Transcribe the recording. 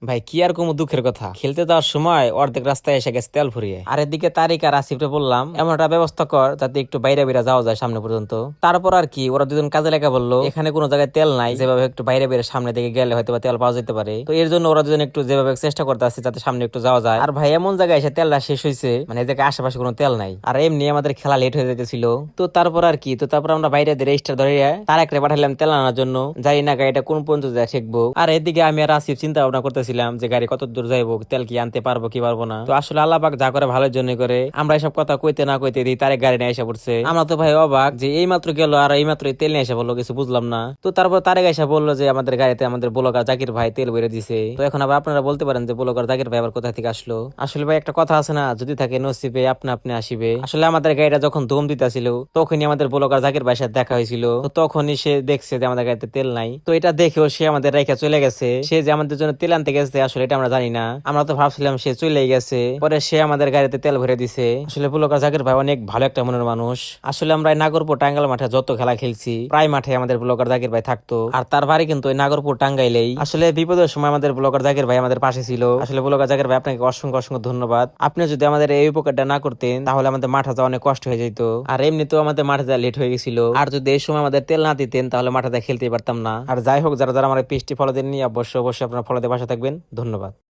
ভাই কি আর কোনো দুঃখের কথা, খেলতে যাওয়ার সময় অর্ধেক রাস্তায় এসে গেছে তেল ফুরিয়ে। আর এদিকে তারিক আর আসিফরে বললাম এমন একটা ব্যবস্থা কর যাতে একটু বাইরে বাইরে যাওয়া যায় সামনে পর্যন্ত। তারপর আর কি ওরা দুজন কাজে লেগে বললো এখানে কোনো জায়গায় তেল নাই, যেভাবে একটু বাইরে বাইরে সামনে দিকে গেলে হয়তো বা তেল পাওয়া যেতে পারে। তো এর জন্য ওরা দুজন একটু যেভাবে চেষ্টা করতে আসছে যাতে সামনে একটু যাওয়া যায়। আর ভাই এমন জায়গায় এসে তেলটা শেষ হয়েছে, মানে এই জায়গায় আশেপাশে কোনো তেল নাই, আর এমনি আমাদের খেলা লেট হয়ে যেতেছিল। তো তারপর আর কি, তো তারপর আমরা বাইরে দিয়ে রেজিস্টার ধরে তারেকরে পাঠালাম তেল আনার জন্য। যাই না গাড়িটা কোন পর্যন্ত যায় শিখবো। আর এদিকে আমি আর আসিফ চিন্তা ভাবনা করতেছিলাম যে গাড়ি কত দূর যাইবো, তেল কি আনতে পারবো কি পারবো না। তো আসলে আল্লাহ পাক যা করে ভালোর জন্য করে। আমরা এসব কথা কইতে না কইতে দিই তারেক গাড়ি নিয়ে এসে পড়ছে। আমরা তো ভাই অবাক যে এই মাত্র গেল আর এই মাত্র তেল নিয়ে এসে বললো, কিছু বুঝলাম না। তো তারপর তারেক এসে বললো যে আমাদের গাড়িতে আমাদের ব্লগার জাকির ভাই তেল ভরে দিছে। তো এখন আবার আপনারা বলতে পারেন যে ব্লগার জাকির ভাই আবার কোথা থেকে আসলো। আসলে ভাই একটা কথা আছে না, যদি থাকে নসিবে আপনা আপনি আসিবে। আসলে আমাদের গাড়িটা যখন দম দিতেছিল তখনই আমাদের ব্লগার জাকির ভাইয়ের সাথে দেখা হয়েছিল। তো তখনই সে দেখছে যে আমাদের গাড়িতে তেল নাই। তো এটা দেখেও সে আমাদের রেখে চলে গেছে। সে যে আমাদের জন্য তেল আনতে গেছে আসলে এটা আমরা জানি না। আমরা তো ভাবছিলাম সে চলে গেছে, পরে সে আমাদের গাড়িতে তেল ভরে দিছে। আসলে ব্লগার জাকির ভাই অনেক ভালো একটা মনের মানুষ। আসলে আমরা এই নাগরপুর টাঙ্গাইল মাঠে যত খেলা খেলছি প্রায় মাঠে আমাদের ব্লগার জাকির ভাই থাকতো। আর তার বাড়ি কিন্তু ওই নাগরপুর টাঙ্গাইলেই। আসলে বিপদের সময় আমাদের ব্লগার জাকির ভাই আমাদের পাশে ছিল। আসলে ব্লগার জাকির ভাই আপনাকে অসংখ্য অসংখ্য ধন্যবাদ। আপনি যদি আমাদের এই উপকারটা না করতেন তাহলে আমাদের মাঠে যাওয়া অনেক কষ্ট হয়ে যেত। আর এমনিতেও আমাদের মাঠে যাওয়া লেট হয়ে গেছিল। আর যদি এই সময় আমাদের তেল না দিতেন তাহলে মাঠে খেলতেই পারতাম না। আর যাই হোক, যারা যারা আমার পেজটি ফলো দেননি অবশ্যই অবশ্যই আপনারা ফলো দিয়ে পাশে থাকবেন। ধন্যবাদ।